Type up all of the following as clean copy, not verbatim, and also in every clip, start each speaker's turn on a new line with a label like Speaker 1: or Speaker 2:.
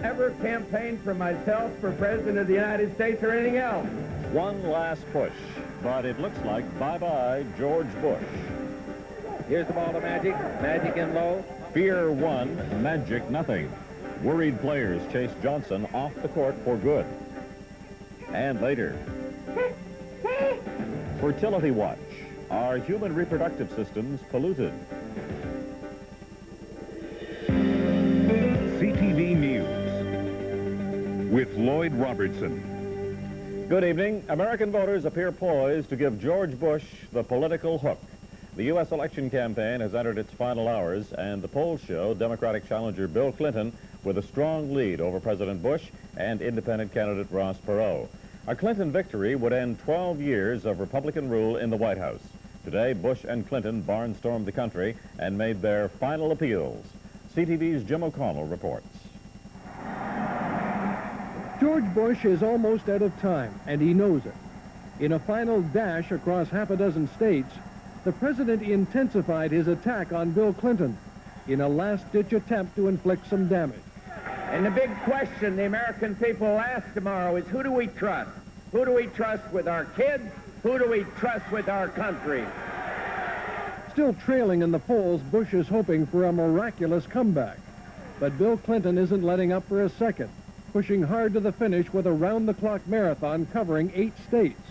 Speaker 1: Ever campaign for myself for President of the United States or anything else.
Speaker 2: One last push, but it looks like bye-bye George Bush.
Speaker 1: Here's the ball to Magic. Magic in low.
Speaker 2: Fear won, magic nothing. Worried players chase Johnson off the court for good. And later, Fertility Watch. Are human reproductive systems polluted?
Speaker 3: CTV News with Lloyd Robertson.
Speaker 2: Good evening. American voters appear poised to give George Bush the political hook. The U.S. election campaign has entered its final hours, and the polls show Democratic challenger Bill Clinton with a strong lead over President Bush and independent candidate Ross Perot. A Clinton victory would end 12 years of Republican rule in the White House. Today, Bush and Clinton barnstormed the country and made their final appeals. CTV's Jim O'Connell reports.
Speaker 4: George Bush is almost out of time, and he knows it. In a final dash across half a dozen states, the president intensified his attack on Bill Clinton in a last-ditch attempt to inflict some damage.
Speaker 1: And the big question the American people will ask tomorrow is, who do we trust? Who do we trust with our kids? Who do we trust with our country?
Speaker 4: Still trailing in the polls, Bush is hoping for a miraculous comeback. But Bill Clinton isn't letting up for a second, pushing hard to the finish with a round-the-clock marathon covering 8 states,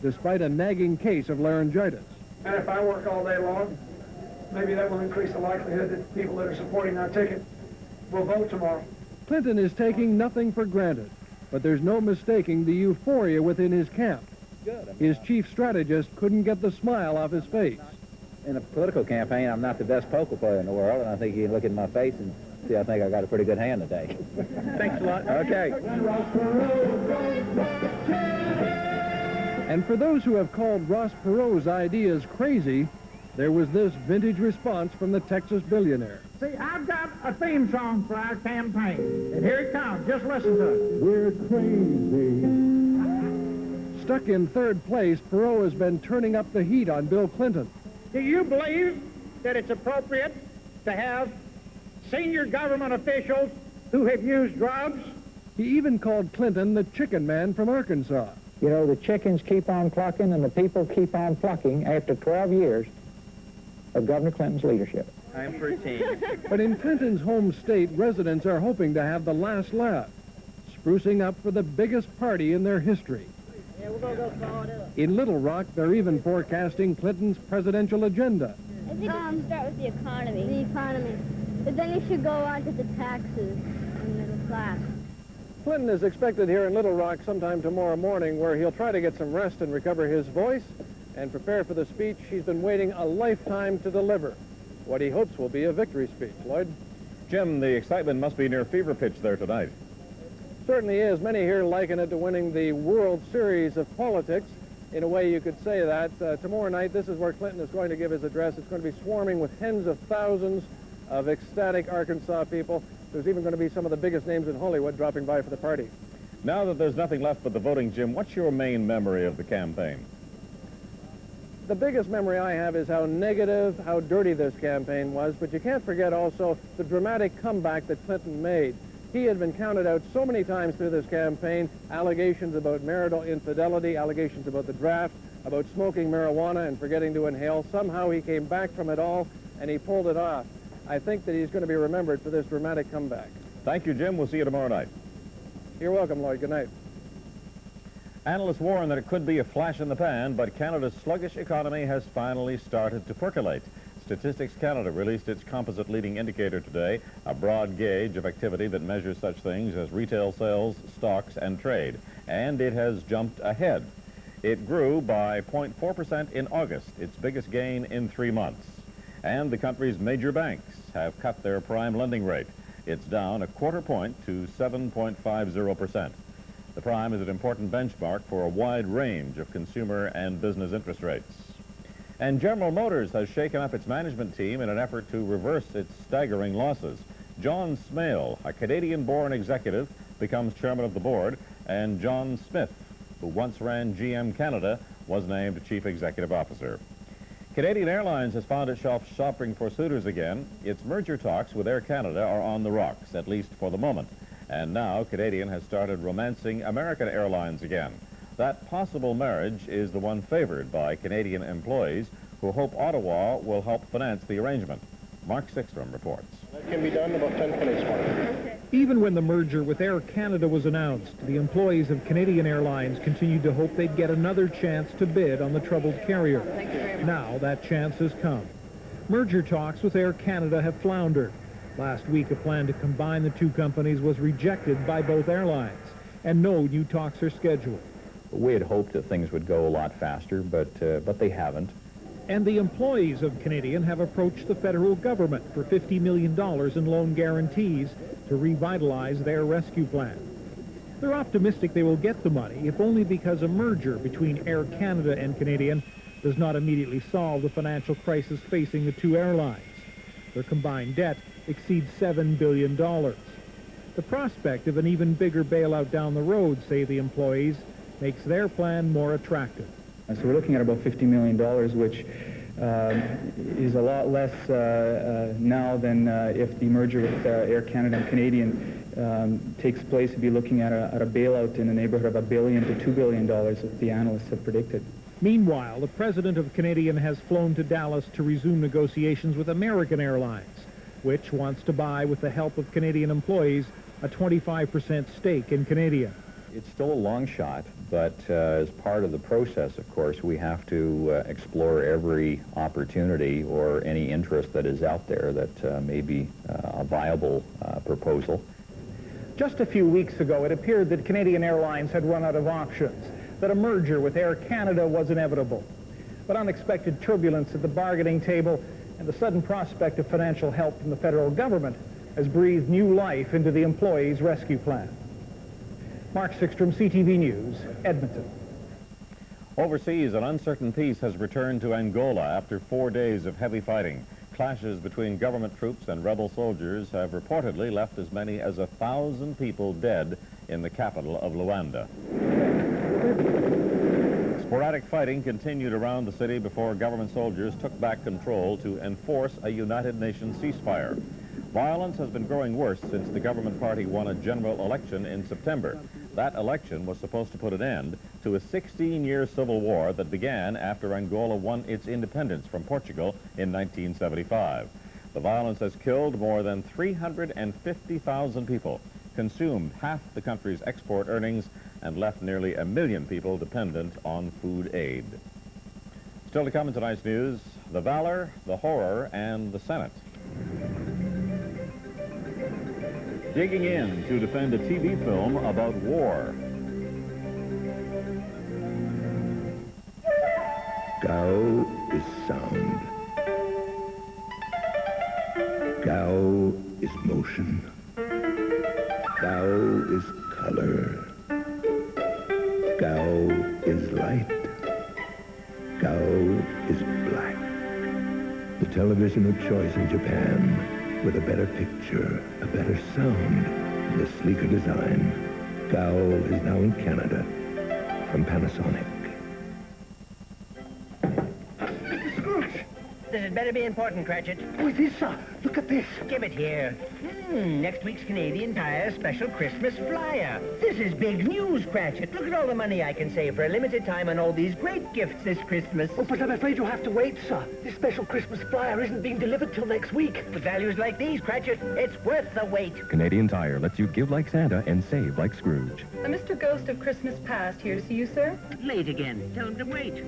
Speaker 4: despite a nagging case of laryngitis.
Speaker 5: And if I work all day long, maybe that will increase the likelihood that people that are supporting our ticket will vote tomorrow.
Speaker 4: Clinton is taking nothing for granted, but there's no mistaking the euphoria within his camp. His chief strategist couldn't get the smile off his face.
Speaker 6: In a political campaign, I'm not the best poker player in the world, and I think you can look at my face and see I think I got a pretty good hand today.
Speaker 1: Thanks a lot.
Speaker 6: Okay.
Speaker 4: And for those who have called Ross Perot's ideas crazy, there was this vintage response from the Texas billionaire.
Speaker 7: See, I've got a theme song for our campaign, and here it comes. Just listen to it.
Speaker 4: We're crazy. Stuck in third place, Perot has been turning up the heat on Bill Clinton.
Speaker 7: Do you believe that it's appropriate to have senior government officials who have used drugs?
Speaker 4: He even called Clinton the chicken man from Arkansas.
Speaker 6: You know, the chickens keep on clucking and the people keep on plucking after 12 years of Governor Clinton's leadership.
Speaker 1: I'm for team.
Speaker 4: But in Clinton's home state, residents are hoping to have the last laugh, sprucing up for the biggest party in their history.
Speaker 8: Yeah, we're going to go follow it up.
Speaker 4: In Little Rock, they're even forecasting Clinton's presidential agenda.
Speaker 8: I think we should start with the economy. The economy. But then you should go on to the taxes and middle class.
Speaker 4: Clinton is expected here in Little Rock sometime tomorrow morning, where he'll try to get some rest and recover his voice and prepare for the speech he's been waiting a lifetime to deliver, what he hopes will be a victory speech. Lloyd?
Speaker 2: Jim, the excitement must be near fever pitch there tonight.
Speaker 4: Certainly is. Many here liken it to winning the World Series of politics. In a way, you could say that. Tomorrow night, this is where Clinton is going to give his address. It's going to be swarming with tens of thousands of ecstatic Arkansas people. There's even going to be some of the biggest names in Hollywood dropping by for the party.
Speaker 2: Now that there's nothing left but the voting, Jim, what's your main memory of the campaign?
Speaker 4: The biggest memory I have is how negative, how dirty this campaign was, but you can't forget also the dramatic comeback that Clinton made. He had been counted out so many times through this campaign, allegations about marital infidelity, allegations about the draft, about smoking marijuana and forgetting to inhale. Somehow he came back from it all, and he pulled it off. I think that he's going to be remembered for this dramatic comeback.
Speaker 2: Thank you, Jim. We'll see you tomorrow night.
Speaker 4: You're welcome, Lloyd. Good night.
Speaker 2: Analysts warn that it could be a flash in the pan, but Canada's sluggish economy has finally started to percolate. Statistics Canada released its composite leading indicator today, a broad gauge of activity that measures such things as retail sales, stocks, and trade, and it has jumped ahead. It grew by 0.4% in August, its biggest gain in 3 months. And the country's major banks have cut their prime lending rate. It's down a quarter point to 7.50%. The prime is an important benchmark for a wide range of consumer and business interest rates. And General Motors has shaken up its management team in an effort to reverse its staggering losses. John Smale, a Canadian-born executive, becomes chairman of the board, and John Smith, who once ran GM Canada, was named chief executive officer. Canadian Airlines has found itself shopping for suitors again. Its merger talks with Air Canada are on the rocks, at least for the moment. And now Canadian has started romancing American Airlines again. That possible marriage is the one favored by Canadian employees who hope Ottawa will help finance the arrangement. Mark Sickstrom reports.
Speaker 4: That can be done about 10:20.
Speaker 9: Even when the merger with Air Canada was announced, the employees of Canadian Airlines continued to hope they'd get another chance to bid on the troubled carrier. Now that chance has come. Merger talks with Air Canada have floundered. Last week, a plan to combine the two companies was rejected by both airlines, and no new talks are scheduled.
Speaker 10: We had hoped that things would go a lot faster, but they haven't.
Speaker 9: And the employees of Canadian have approached the federal government for $50 million in loan guarantees to revitalize their rescue plan. They're optimistic they will get the money, if only because a merger between Air Canada and Canadian does not immediately solve the financial crisis facing the two airlines. Their combined debt exceeds $7 billion. The prospect of an even bigger bailout down the road, say the employees, makes their plan more attractive.
Speaker 11: So we're looking at about $50 million, which is a lot less now than if the merger with Air Canada and Canadian takes place. We'd be looking at a bailout in the neighborhood of $1 billion to $2 billion that the analysts have predicted.
Speaker 9: Meanwhile, the president of Canadian has flown to Dallas to resume negotiations with American Airlines, which wants to buy, with the help of Canadian employees, a 25% stake in Canadian.
Speaker 10: It's still a long shot, but as part of the process, of course, we have to explore every opportunity or any interest that is out there that may be a viable proposal.
Speaker 9: Just a few weeks ago, it appeared that Canadian Airlines had run out of options, that a merger with Air Canada was inevitable. But unexpected turbulence at the bargaining table and the sudden prospect of financial help from the federal government has breathed new life into the employees' rescue plan. Mark Sickstrom, CTV News, Edmonton.
Speaker 2: Overseas, an uncertain peace has returned to Angola after 4 days of heavy fighting. Clashes between government troops and rebel soldiers have reportedly left as many as 1,000 people dead in the capital of Luanda. Sporadic fighting continued around the city before government soldiers took back control to enforce a United Nations ceasefire. Violence has been growing worse since the government party won a general election in September. That election was supposed to put an end to a 16-year civil war that began after Angola won its independence from Portugal in 1975. The violence has killed more than 350,000 people, consumed half the country's export earnings, and left nearly 1 million people dependent on food aid. Still to come in tonight's news, the valor, the horror, and the Senate. Digging in to defend a TV film about war.
Speaker 12: Gao is sound. Gao is motion. Gao is color. Gao is light. Gao is black. The television of choice in Japan, with a better picture, a better sound, and a sleeker design. Gao is now in Canada from Panasonic.
Speaker 13: This had better be important, Cratchit.
Speaker 14: What is this, sir? Look at this.
Speaker 13: Give it here. Next week's Canadian Tire special Christmas flyer. This is big news, Cratchit. Look at all the money I can save for a limited time on all these great gifts this Christmas.
Speaker 14: Oh, but I'm afraid you'll have to wait, sir. This special Christmas flyer isn't being delivered till next week.
Speaker 13: With values like these, Cratchit, it's worth the wait.
Speaker 15: Canadian Tire lets you give like Santa and save like Scrooge.
Speaker 16: Mr. Ghost of Christmas Past here to see you, sir.
Speaker 13: Late again. Tell him to wait.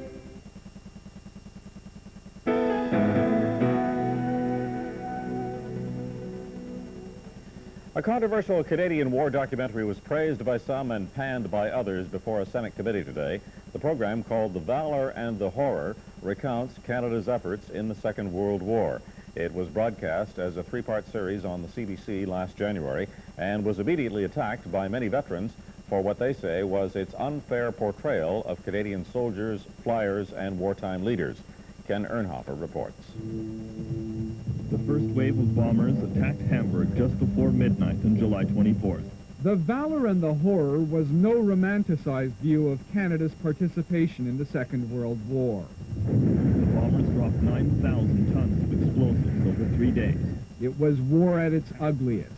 Speaker 2: A controversial Canadian war documentary was praised by some and panned by others before a Senate committee today. The program, called The Valor and the Horror, recounts Canada's efforts in the Second World War. It was broadcast as a three-part series on the CBC last January and was immediately attacked by many veterans for what they say was its unfair portrayal of Canadian soldiers, flyers, and wartime leaders. Ken Ernhofer reports.
Speaker 17: The first wave of bombers attacked Hamburg just before midnight on July 24th.
Speaker 18: The valor and the horror was no romanticized view of Canada's participation in the Second World War.
Speaker 17: The bombers dropped 9,000 tons of explosives over 3 days.
Speaker 18: It was war at its ugliest.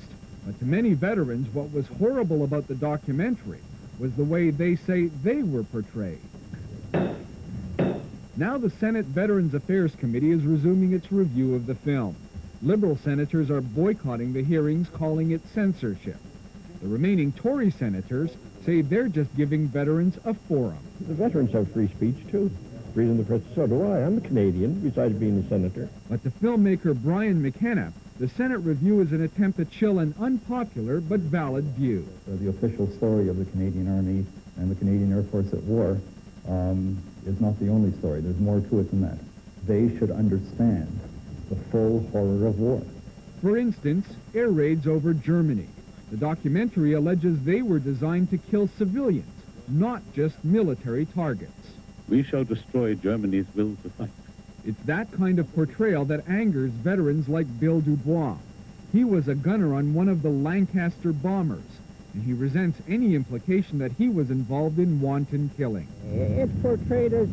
Speaker 18: But to many veterans, what was horrible about the documentary was the way they say they were portrayed. Now the Senate Veterans Affairs Committee is resuming its review of the film. Liberal senators are boycotting the hearings, calling it censorship. The remaining Tory senators say they're just giving veterans a forum.
Speaker 19: The veterans have free speech, too. Reason the press, so do I. I'm a Canadian, besides being a senator.
Speaker 18: But to filmmaker Brian McKenna, the Senate review is an attempt to chill an unpopular but valid view.
Speaker 20: The official story of the Canadian Army and the Canadian Air Force at war is not the only story. There's more to it than that. They should understand the full horror of war.
Speaker 18: For instance, air raids over Germany. The documentary alleges they were designed to kill civilians, not just military targets.
Speaker 21: We shall destroy Germany's will to fight.
Speaker 18: It's that kind of portrayal that angers veterans like Bill Dubois. He was a gunner on one of the Lancaster bombers, and he resents any implication that he was involved in wanton killing.
Speaker 22: It's portrayed as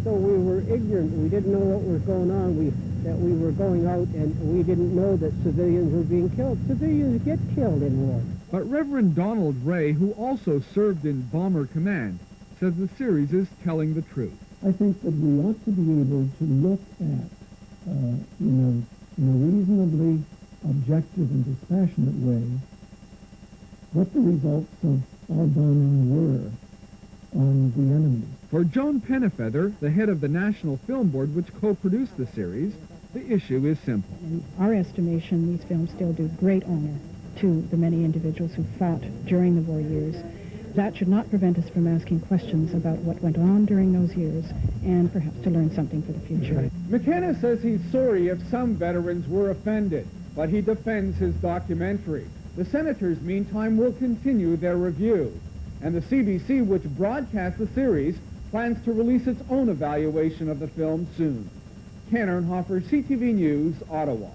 Speaker 22: though we were ignorant. We didn't know what was going on, that we were going out and we didn't know that civilians were being killed. Civilians get killed in war.
Speaker 18: But Reverend Donald Ray, who also served in Bomber Command, says the series is telling the truth.
Speaker 23: I think that we ought to be able to look at, in a reasonably objective and dispassionate way, what the results of our bombing were on the enemy.
Speaker 18: For Joan Pennyfeather, the head of the National Film Board, which co-produced the series, the issue is simple.
Speaker 24: In our estimation, these films still do great honor to the many individuals who fought during the war years. That should not prevent us from asking questions about what went on during those years and perhaps to learn something for the future.
Speaker 18: McKenna says he's sorry if some veterans were offended, but he defends his documentary. The senators, meantime, will continue their review. And the CBC, which broadcast the series, plans to release its own evaluation of the film soon. Ken Ernhofer, CTV News, Ottawa.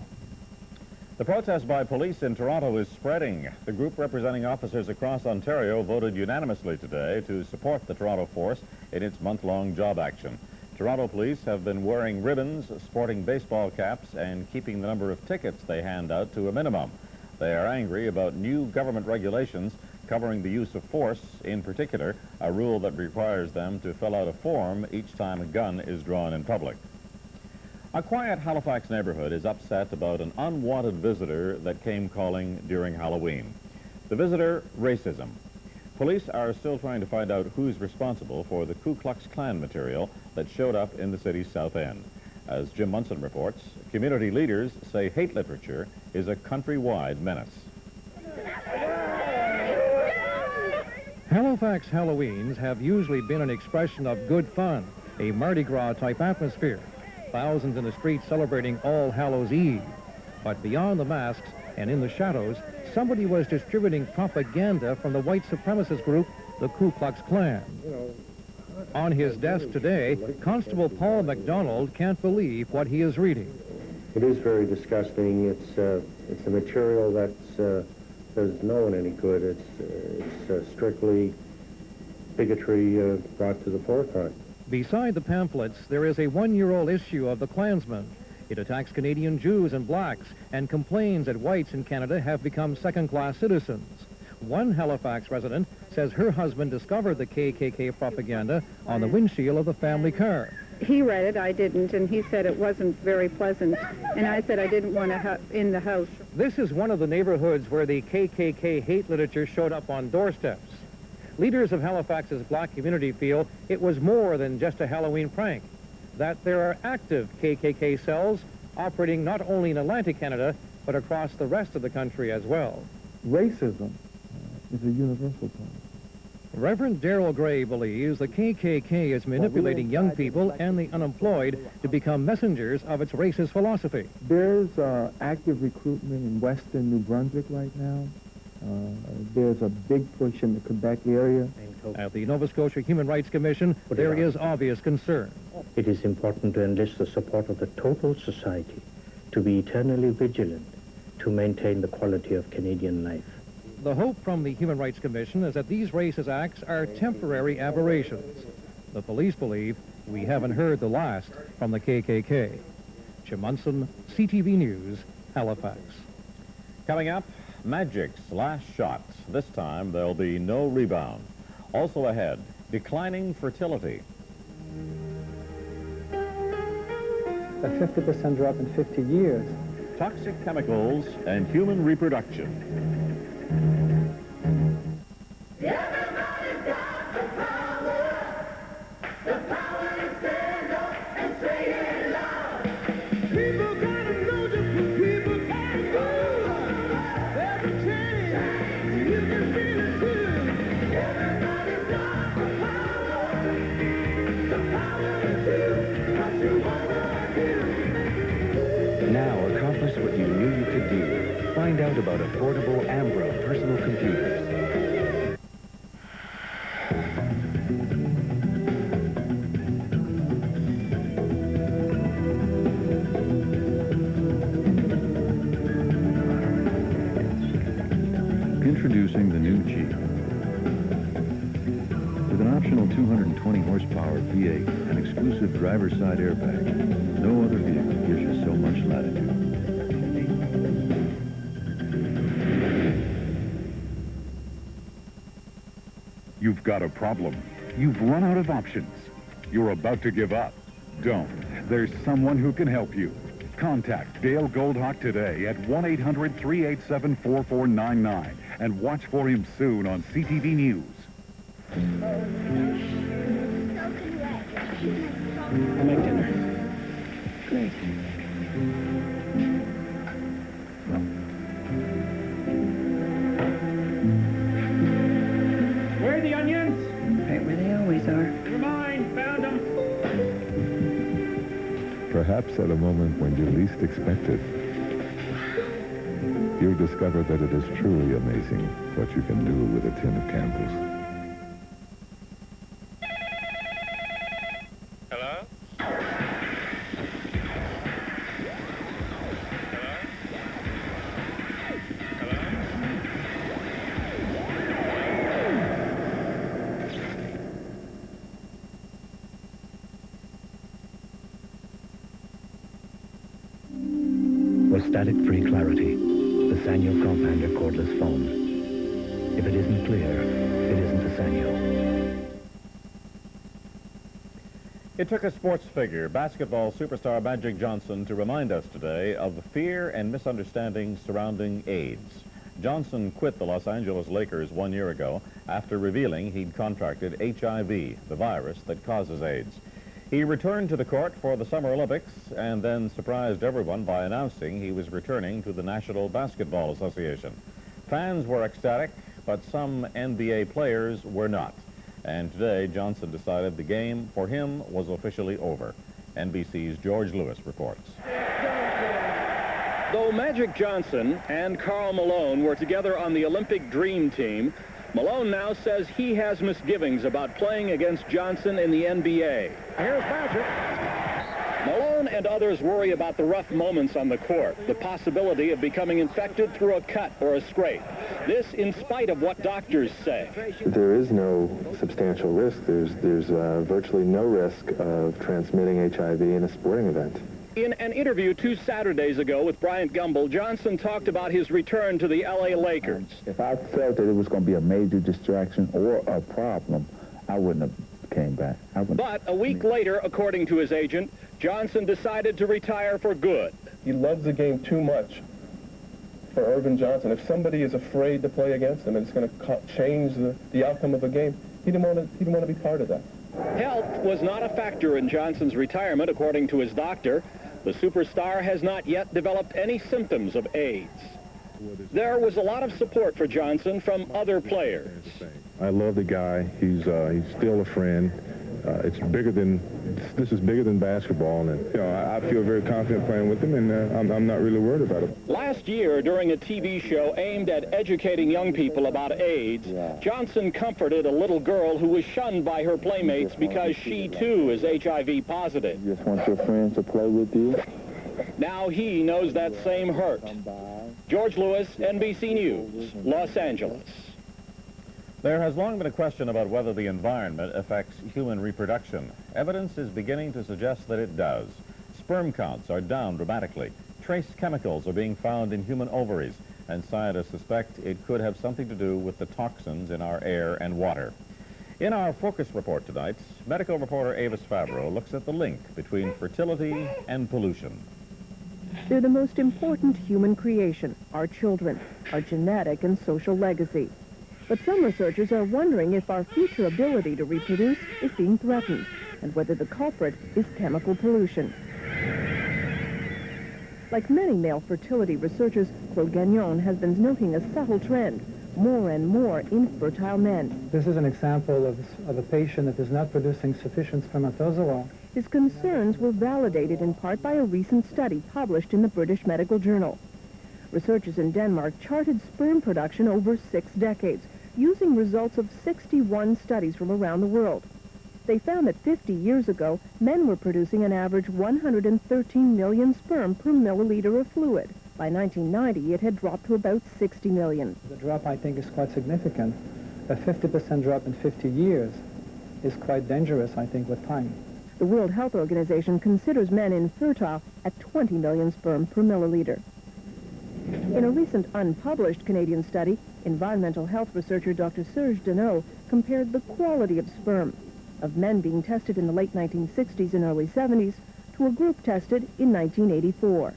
Speaker 2: The protest by police in Toronto is spreading. The group representing officers across Ontario voted unanimously today to support the Toronto force in its month-long job action. Toronto police have been wearing ribbons, sporting baseball caps, and keeping the number of tickets they hand out to a minimum. They are angry about new government regulations covering the use of force, in particular, a rule that requires them to fill out a form each time a gun is drawn in public. A quiet Halifax neighborhood is upset about an unwanted visitor that came calling during Halloween. The visitor, racism. Police are still trying to find out who's responsible for the Ku Klux Klan material that showed up in the city's south end. As Jim Munson reports, community leaders say hate literature is a countrywide menace.
Speaker 4: Halifax Halloweens have usually been an expression of good fun, a Mardi Gras type atmosphere. Thousands in the streets celebrating All Hallows Eve. But beyond the masks and in the shadows, somebody was distributing propaganda from the white supremacist group, the Ku Klux Klan. On his desk today, Constable Paul MacDonald can't believe what he is reading.
Speaker 25: It is very disgusting. It's a material that does no one any good. It's strictly bigotry brought to the forefront.
Speaker 4: Beside the pamphlets, there is a one-year-old issue of The Klansman. It attacks Canadian Jews and blacks and complains that whites in Canada have become second-class citizens. One Halifax resident says her husband discovered the KKK propaganda on the windshield of the family car.
Speaker 26: He read it, I didn't, and he said it wasn't very pleasant, and I said I didn't want to in the house.
Speaker 4: This is one of the neighborhoods where the KKK hate literature showed up on doorsteps. Leaders of Halifax's black community feel it was more than just a Halloween prank, that there are active KKK cells operating not only in Atlantic Canada, but across the rest of the country as well.
Speaker 19: Racism is a universal problem.
Speaker 4: Reverend Darrell Gray believes the KKK is manipulating young people and the unemployed to become messengers of its racist philosophy.
Speaker 19: There's active recruitment in western New Brunswick right now.
Speaker 1: There's a big push in the Quebec area.
Speaker 3: At the Nova Scotia Human Rights Commission, there is obvious concern.
Speaker 25: It is important to enlist the support of the total society, to be eternally vigilant, to maintain the quality of Canadian life.
Speaker 3: The hope from the Human Rights Commission is that these racist acts are temporary aberrations. The police believe we haven't heard the last from the KKK. Jim Munson, CTV News, Halifax.
Speaker 2: Coming up, Magic's last shot. This time, there'll be no rebound. Also ahead, declining fertility.
Speaker 5: A 50% drop in 50 years.
Speaker 2: Toxic chemicals and human reproduction.
Speaker 15: Now accomplish what you knew you could do. Find out about affordable Ambro personal computers.
Speaker 6: Introducing the new Jeep. With an optional 220 horsepower V8 and exclusive driver's side airbag, no other vehicle gives you so much latitude.
Speaker 7: You've got a problem. You've run out of options. You're about to give up. Don't. There's someone who can help you. Contact Dale Goldhawk today at 1-800-387-4499 and watch for him soon on CTV News.
Speaker 5: I'll make dinner. Great.
Speaker 18: Where are the onions?
Speaker 5: Right where they always are.
Speaker 18: Never mind, found them.
Speaker 6: Perhaps at a moment when you least expect it, you'll discover that it is truly amazing what you can do with a tin of candles.
Speaker 8: Hello?
Speaker 27: For static-free clarity, the Sanyo Compounder cordless phone. If it isn't clear, it isn't the Sanyo.
Speaker 2: It took a sports figure, basketball superstar Magic Johnson, to remind us today of the fear and misunderstandings surrounding AIDS. Johnson quit the Los Angeles Lakers 1 year ago after revealing he'd contracted HIV, the virus that causes AIDS. He returned to the court for the Summer Olympics and then surprised everyone by announcing he was returning to the National Basketball Association. Fans were ecstatic, but some NBA players were not. And today, Johnson decided the game for him was officially over. NBC's George Lewis reports.
Speaker 28: Though Magic Johnson and Karl Malone were together on the Olympic Dream Team, Malone now says he has misgivings about playing against Johnson in the NBA.
Speaker 18: Here's Magic.
Speaker 28: Malone and others worry about the rough moments on the court, the possibility of becoming infected through a cut or a scrape. This in spite of what doctors say.
Speaker 29: There is no substantial risk. There's virtually no risk of transmitting HIV in a sporting event.
Speaker 28: In an interview 2 Saturdays ago with Bryant Gumbel, Johnson talked about his return to the L.A. Lakers.
Speaker 20: If I felt that it was going to be a major distraction or a problem, I wouldn't have came back.
Speaker 28: But a week later, according to his agent, Johnson decided to retire for good.
Speaker 30: He loves the game too much for Irvin Johnson. If somebody is afraid to play against him and it's going to change the outcome of a game, he didn't want to be part of that.
Speaker 28: Health was not a factor in Johnson's retirement, according to his doctor. The superstar has not yet developed any symptoms of AIDS. There was a lot of support for Johnson from other players.
Speaker 29: I love the guy. He's still a friend.
Speaker 8: It's bigger than, this is bigger than basketball, and you know, I feel very confident playing with him, and I'm not really worried about it.
Speaker 28: Last year, during a TV show aimed at educating young people about AIDS, Johnson comforted a little girl who was shunned by her playmates because she, too, is HIV positive.
Speaker 29: You just want your friends to play with you?
Speaker 28: Now he knows that same hurt. George Lewis, NBC News, Los Angeles.
Speaker 2: There has long been a question about whether the environment affects human reproduction. Evidence is beginning to suggest that it does. Sperm counts are down dramatically. Trace chemicals are being found in human ovaries, and scientists suspect it could have something to do with the toxins in our air and water. In our focus report tonight, medical reporter Avis Favreau looks at the link between fertility and pollution.
Speaker 9: They're the most important human creation, our children, our genetic and social legacy. But some researchers are wondering if our future ability to reproduce is being threatened, and whether the culprit is chemical pollution. Like many male fertility researchers, Claude Gagnon has been noting a subtle trend, more and more infertile men.
Speaker 5: This is an example of a patient that is not producing sufficient spermatozoa.
Speaker 9: His concerns were validated in part by a recent study published in the British Medical Journal. Researchers in Denmark charted sperm production over 6 decades, using results of 61 studies from around the world. They found that 50 years ago, men were producing an average 113 million sperm per milliliter of fluid. By 1990, it had dropped to about 60 million.
Speaker 5: The drop, I think, is quite significant. A 50% drop in 50 years is quite dangerous, I think, with time.
Speaker 9: The World Health Organization considers men infertile at 20 million sperm per milliliter. In a recent unpublished Canadian study, environmental health researcher Dr. Serge Deneau compared the quality of sperm of men being tested in the late 1960s and early 70s to a group tested in 1984.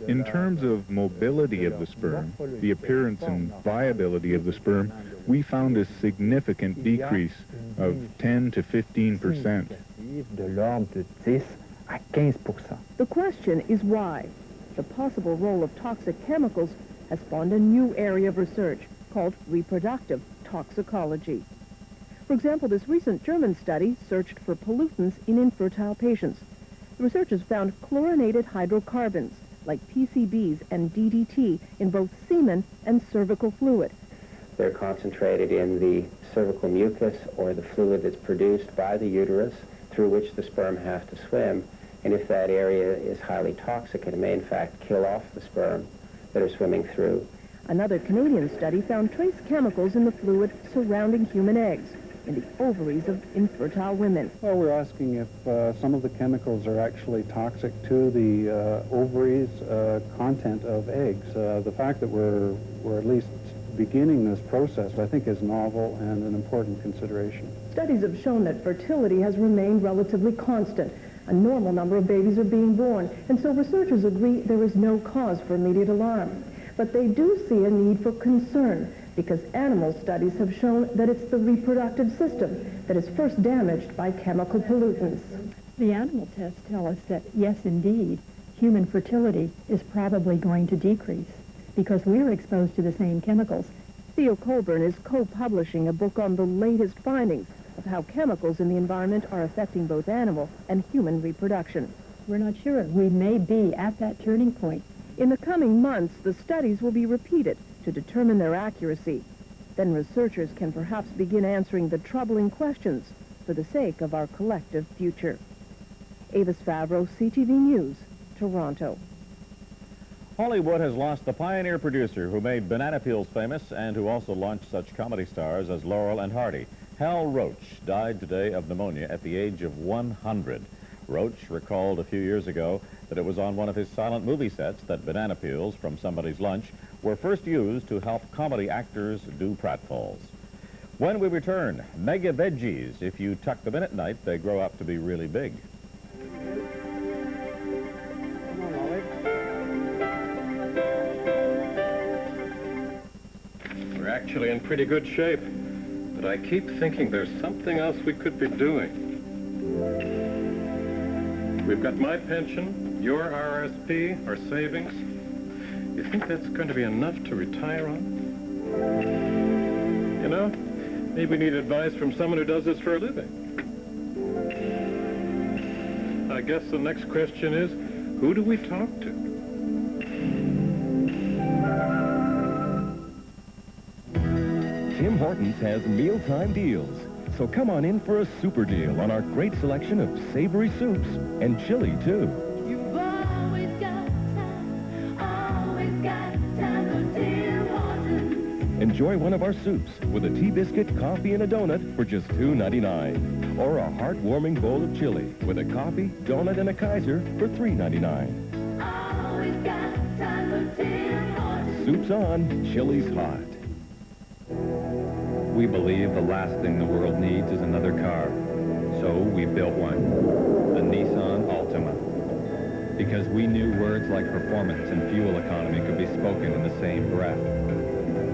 Speaker 8: In terms of mobility of the sperm, the appearance and viability of the sperm, we found a significant decrease of 10 to 15%.
Speaker 9: The question is why. The possible role of toxic chemicals has spawned a new area of research called reproductive toxicology. For example, this recent German study searched for pollutants in infertile patients. The researchers found chlorinated hydrocarbons like PCBs and DDT in both semen and cervical fluid.
Speaker 10: They're concentrated in the cervical mucus, or the fluid that's produced by the uterus through which the sperm have to swim. And if that area is highly toxic, it may in fact kill off the sperm that are swimming through.
Speaker 9: Another Canadian study found trace chemicals in the fluid surrounding human eggs in the ovaries of infertile women.
Speaker 11: Well, we're asking if some of the chemicals are actually toxic to the ovaries content of eggs. The fact that we're at least beginning this process, I think, is novel and an important consideration.
Speaker 9: Studies have shown that fertility has remained relatively constant. A normal number of babies are being born, and so researchers agree there is no cause for immediate alarm. But they do see a need for concern, because animal studies have shown that it's the reproductive system that is first damaged by chemical pollutants.
Speaker 12: The animal tests tell us that, yes, indeed, human fertility is probably going to decrease because we're exposed to the same chemicals.
Speaker 9: Theo Colburn is co-publishing a book on the latest findings of how chemicals in the environment are affecting both animal and human reproduction.
Speaker 12: We're not sure. We may be at that turning point.
Speaker 9: In the coming months, the studies will be repeated to determine their accuracy. Then researchers can perhaps begin answering the troubling questions for the sake of our collective future. Avis Favreau, CTV News, Toronto.
Speaker 2: Hollywood has lost the pioneer producer who made banana peels famous and who also launched such comedy stars as Laurel and Hardy. Hal Roach died today of pneumonia at the age of 100. Roach recalled a few years ago that it was on one of his silent movie sets that banana peels from somebody's lunch were first used to help comedy actors do pratfalls. When we return, mega veggies. If you tuck them in at night, they grow up to be really big.
Speaker 13: We're actually in pretty good shape, but I keep thinking there's something else we could be doing. We've got my pension, your RSP, our savings. You think that's going to be enough to retire on? You know, Maybe we need advice from someone who does this for a living. I guess the next question is, who do we talk to?
Speaker 4: Tim Hortons has mealtime deals. So come on in for a super deal on our great selection of savory soups and chili, too.
Speaker 14: You've always got time for Tim Hortons.
Speaker 4: Enjoy one of our soups with a tea biscuit, coffee, and a donut for just $2.99. Or a heartwarming bowl of chili with a coffee, donut, and a Kaiser for $3.99.
Speaker 14: Always got time for Tim Hortons.
Speaker 4: Soup's on, chili's hot.
Speaker 16: We believe the last thing the world needs is another car. So we built one, the Nissan Altima. Because we knew words like performance and fuel economy could be spoken in the same breath.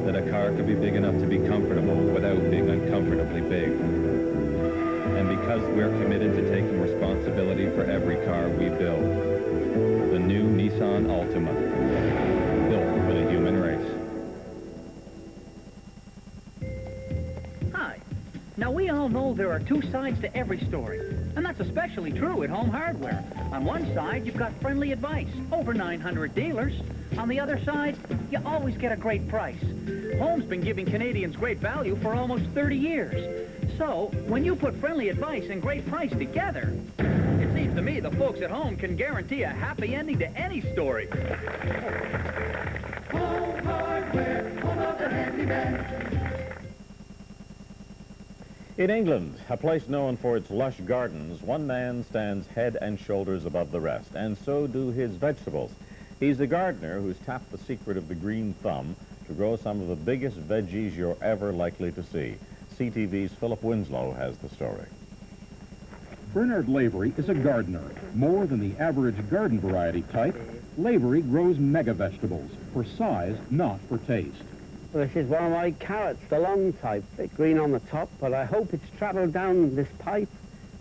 Speaker 16: That a car could be big enough to be comfortable without being uncomfortably big. And because we're committed to taking responsibility for every car we build. The new Nissan Altima, built for the human race.
Speaker 17: Now, we all know there are two sides to every story, and that's especially true at Home Hardware. On one side, you've got friendly advice, over 900 dealers. On the other side, you always get a great price. Home's been giving Canadians great value for almost 30 years. So, when you put friendly advice and great price together, it seems to me the folks at Home can guarantee a happy ending to any story.
Speaker 14: Home Hardware, home of the handyman.
Speaker 2: In England, a place known for its lush gardens, one man stands head and shoulders above the rest, and so do his vegetables. He's a gardener who's tapped the secret of the green thumb to grow some of the biggest veggies you're ever likely to see. CTV's Philip Winslow has the story.
Speaker 19: Bernard Lavery is a gardener. More than the average garden variety type, Lavery grows mega vegetables for size, not for taste.
Speaker 21: Well, this is one of my carrots, the long type, bit green on the top, but I hope it's travelled down this pipe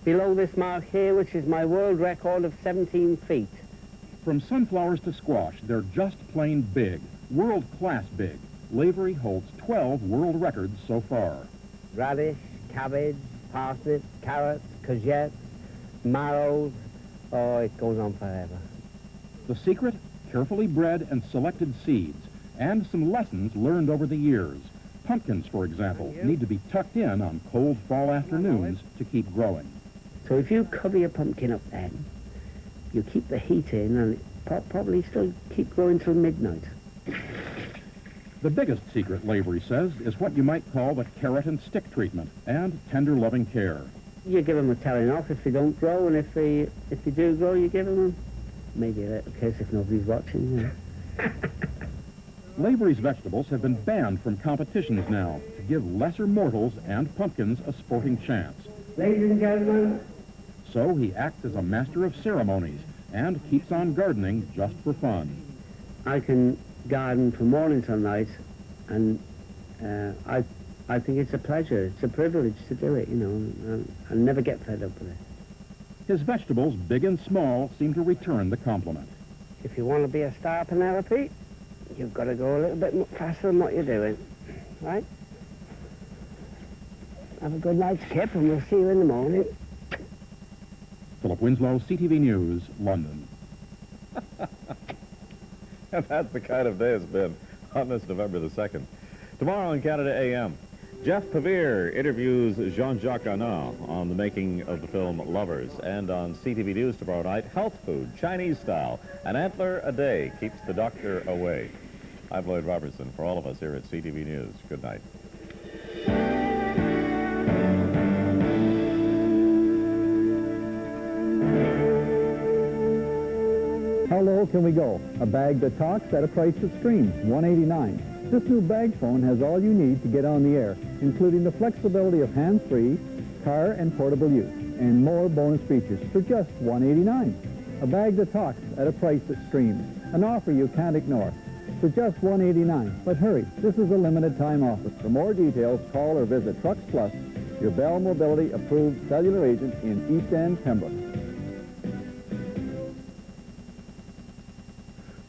Speaker 21: below this mark here, which is my world record of 17 feet.
Speaker 19: From sunflowers to squash, they're just plain big, world-class big. Lavery holds 12 world records so far.
Speaker 21: Radish, cabbage, parsnip, carrots, courgettes, marrows, oh, it goes on forever.
Speaker 19: The secret? Carefully bred and selected seeds. And some lessons learned over the years. Pumpkins, for example, need to be tucked in on cold fall afternoons to keep growing.
Speaker 21: So if you cover your pumpkin up then, you keep the heat in and it probably still keep growing till midnight.
Speaker 19: The biggest secret, Lavery says, is what you might call the carrot and stick treatment and tender loving care.
Speaker 21: You give them a telling off if they don't grow, and if they do grow, you give them maybe a little kiss if nobody's watching. Yeah.
Speaker 19: Lavery's vegetables have been banned from competitions now to give lesser mortals and pumpkins a sporting chance.
Speaker 21: Ladies and gentlemen.
Speaker 19: So he acts as a master of ceremonies and keeps on gardening just for fun.
Speaker 21: I can garden from morning till night, and I think it's a pleasure. It's a privilege to do it, you know. I'll never get fed up with it.
Speaker 19: His vegetables, big and small, seem to return the compliment.
Speaker 21: If you want to be a star, Penelope, you've got to go a little bit faster than what you're doing, right? Have a good night's kip, and we'll see you in the morning.
Speaker 19: Philip Winslow, CTV News, London.
Speaker 2: And that's the kind of day it's been on this November the 2nd. Tomorrow on Canada AM, Jeff Pavir interviews Jean-Jacques Anand on the making of the film Lovers. And on CTV News tomorrow night, health food, Chinese style. An antler a day keeps the doctor away. I'm Lloyd Robertson. For all of us here at CTV News, good night.
Speaker 22: How low can we go? A bag that talks at a price that screams, $189. This new bag phone has all you need to get on the air, including the flexibility of hands-free, car and portable use, and more bonus features for just $189. A bag that talks at a price that screams, an offer you can't ignore, for just $189. But hurry, this is a limited time offer. For more details, call or visit Trucks Plus, your Bell Mobility approved cellular agent in East End, Pembroke.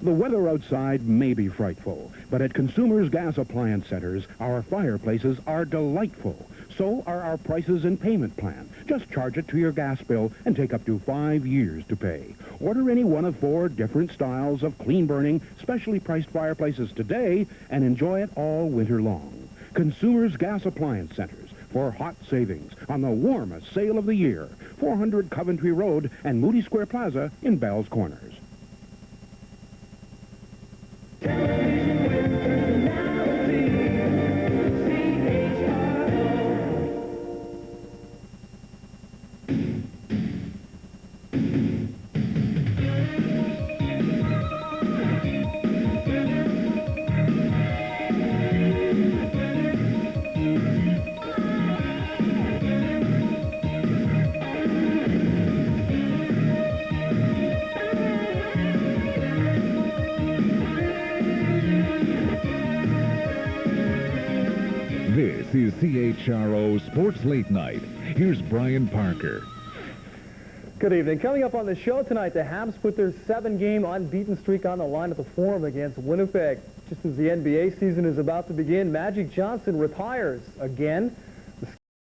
Speaker 23: The weather outside may be frightful, but at Consumers Gas Appliance Centers, our fireplaces are delightful. So are our prices and payment plan. Just charge it to your gas bill and take up to 5 years to pay. Order any one of 4 different styles of clean-burning, specially priced fireplaces today and enjoy it all winter long. Consumers Gas Appliance Centers for hot savings on the warmest sale of the year. 400 Coventry Road and Moody Square Plaza in Bell's Corners.
Speaker 1: This is CHRO Sports Late Night. Here's Brian Parker.
Speaker 3: Good evening. Coming up on the show tonight, the Habs put their 7-game unbeaten streak on the line at the Forum against Winnipeg. Just as the NBA season is about to begin, Magic Johnson retires again.